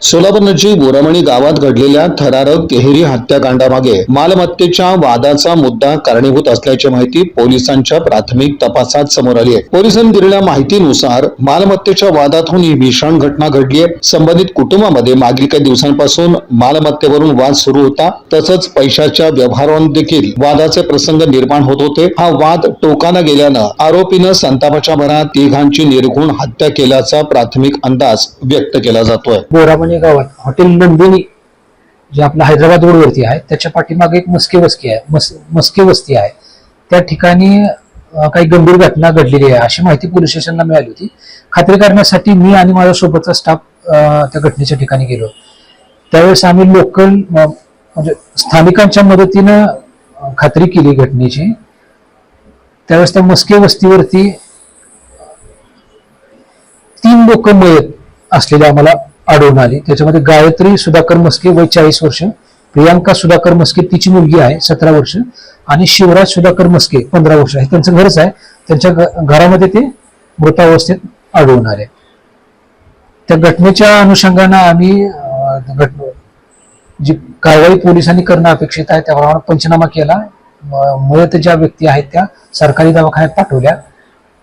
सोलापूर नजीक बोरामणी गावात घडलेल्या थरारक तिहेरी हत्याकांडामागे मालमत्तेच्या वादाचा मुद्दा कारणीभूत असल्याची माहिती पोलिसांच्या प्राथमिक तपासात समोर आली आहे। पोलिसांनी दिलेल्या माहितीनुसार मालमत्तेच्या वादातून ही भीषण घटना घडली आहे। संबंधित कुटुंबामध्ये मागील काही दिवसांपासून मालमत्तेवरून वाद सुरू होता, तसंच पैशाच्या व्यवहारावरून देखील वादाचे प्रसंग निर्माण होत होते। हा वाद टोकाला गेल्यानं आरोपीनं संतापाच्या भरात तिघांची निर्घृण हत्या केल्याचा प्राथमिक अंदाज व्यक्त केला जातोय। बोरामणी गावात हॉटेल नंदिनी जे आपलं हैदराबाद रोड वरती आहे त्याच्या पाठीमागे एक मस्के वस्ती आहे। त्या ठिकाणी काही गंभीर घटना घडलेली आहे अशी माहिती पोलीस स्टेशनला मिळाली होती। खात्री करण्यासाठी मी आणि माझ्या सोबतचा स्टाफ त्या घटनेच्या ठिकाणी गेलो। त्यावेळेस आम्ही लोकल म्हणजे स्थानिकांच्या मदतीनं खात्री केली घटनेची। त्यावेळेस त्या मस्के वस्तीवरती 3 लोक मयत असलेले आम्हाला आढळून आली। त्याच्यामध्ये गायत्री सुधाकर मस्के वय 40 वर्ष, प्रियांका सुधाकर मस्के तिची मुलगी आहे 17 वर्ष आणि शिवराज सुधाकर मस्के 15 वर्ष आहे। त्यांचं घरच आहे, त्यांच्या घरामध्ये ते मृतावस्थेत आढळून आले। त्या घटनेच्या अनुषंगाने आम्ही जी कारवाई पोलिसांनी करणं अपेक्षित आहे त्याप्रमाणे पंचनामा केला। मयत ज्या व्यक्ती आहेत त्या सरकारी दवाखान्यात पाठवल्या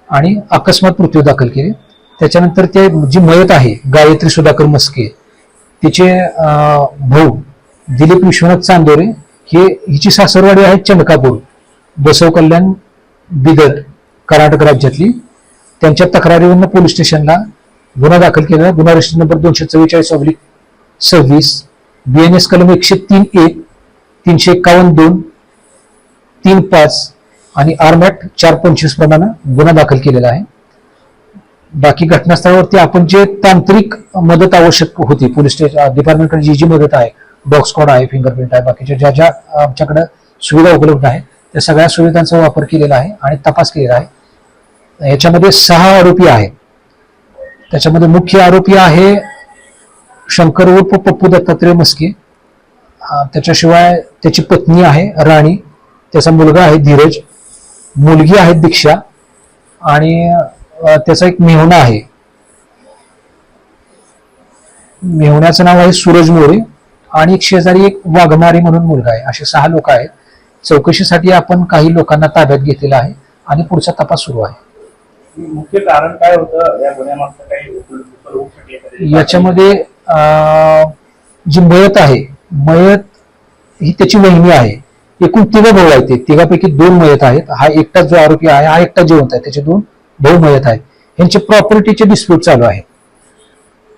आणि अकस्मात मृत्यू दाखल केले। त्याच्यानंतर ते जी मयत आहे गायत्री सुधाकर मस्के तिचे भाऊ दिलीप विश्वनाथ चांदोरे हिची सासरवाडी आहे चंदकापूर, बसव कल्याण, बिदर, कर्नाटक राज्यातली। त्यांच्या तक्रारीवरून पोलीस स्टेशनला गुन्हा दाखल केला। गुन्हा रजिस्टर नंबर 244/26 BNS कलम 103(1), 351(2), 3(5) आणि आर्मॅट 425 प्रमाणे गुन्हा दाखल केलेला आहे। बाकी घटनास्थळावरती आपण जे तांत्रिक मदत आवश्यक होती पोलीस डिपार्टमेंटकडे जी मदत आहे, डॉग स्क्वॉड आहे, फिंगरप्रिंट आहे, बाकीच्या ज्या आमच्याकडे सुविधा उपलब्ध आहेत त्या सगळ्या सुविधांचा वापर केलेला आहे आणि तपास केलेला आहे। याच्यामध्ये 6 आरोपी आहेत। त्याच्यामध्ये मुख्य आरोपी आहे शंकर उर्फ पप्पू दत्तात्रय मस्के, त्याच्याशिवाय त्याची पत्नी आहे राणी, त्याचा मुलगा आहे धीरज, मुलगी आहे दीक्षा आणि त्याचा एक मेहुणा आहे, मेहुण्याचं नाव आहे सूरज मोरे आणि एक शेजारी एक वाघमारे म्हणून मुलगा आहे। असे 6 लोक आहेत। चौकशीसाठी आपण काही लोकांना ताब्यात घेतलेला आहे आणि पुढचा तपास सुरू आहे। मुख्य कारण काय होतं या गुन्ह्यामागचं? काही याच्यामध्ये जी मयत आहे, मयत ही त्याची वहिनी आहे। एकूण 3 भाऊ आहेत, ते 3पैकी 2 मयत आहेत। हा एकटा जो आरोपी आहे हा एकटा जिवंत आहे, त्याचे 2 भाऊ मयत आहेत। यांचे प्रॉपर्टीचे डिस्प्यूट चालू आहे।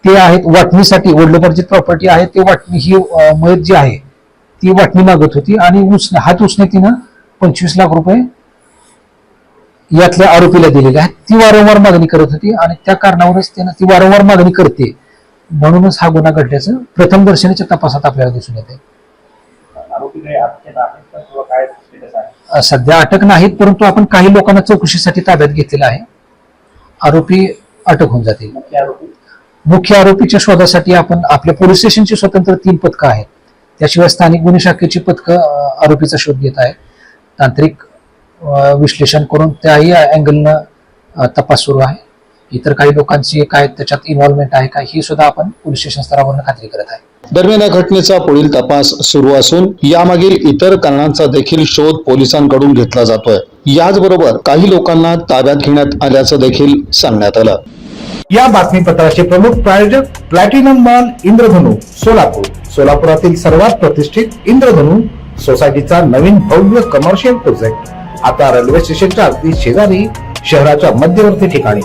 ते आहेत वाटणीसाठी, वडिलोपार्जित प्रॉपर्टी आहे ते वाटणी, ही मयत जी आहे ती वाटणी मागत होती आणि हात उसने तिनं 25 लाख रुपये यातल्या आरोपीला दिलेले आहेत। ती वारंवार मागणी करत होती आणि त्या कारणावरच त्यानं ती वारंवार मागणी करते म्हणूनच हा गुन्हा घडल्याचं प्रथम दर्शनीच्या तपासात आपल्याला दिसून येते। सध्या अटक नाहीत, परंतु आपण काही लोकांना चौकशीसाठी ताब्यात घेतलेला आहे। आरोपी अटक होऊन जातील। मुख्य आरोपीच्या शोधासाठी आपण आपल्या पोलीस स्टेशनची स्वतंत्र 3 पथकं आहेत, त्याशिवाय स्थानिक गुन्हे शाखेची पथकं आरोपीचा शोध घेत आहेत। तांत्रिक विश्लेषण करून त्याही अँगलनं तपास सुरू आहे। इतर काही लोकांची काय त्याच्यात इन्व्हॉल्वमेंट आहे का ही सुद्धा आपण पोलीस स्टेशन स्तरावर खात्री करत आहे। दरम्यान या घटनेचा पुढील तपास सुरू असून यामागील इतर कारणांचा देखील शोध पोलिसांकडून घेतला जातोय। याचबरोबर काही लोकांना ताब्यात घेण्यात आल्याचं देखील सांगण्यात आलं। या बातमीपत्राचे प्रमुख प्रायोजक प्लॅटिनम मॉल इंद्रधनु सोलापूर, सोलापुरातील सर्वात प्रतिष्ठित इंद्रधनु सोसायटीचा नवीन भव्य कमर्शियल प्रोजेक्ट आता रेल्वे स्टेशनच्या अगदी शेजारी, शहराच्या मध्यवर्ती ठिकाणी।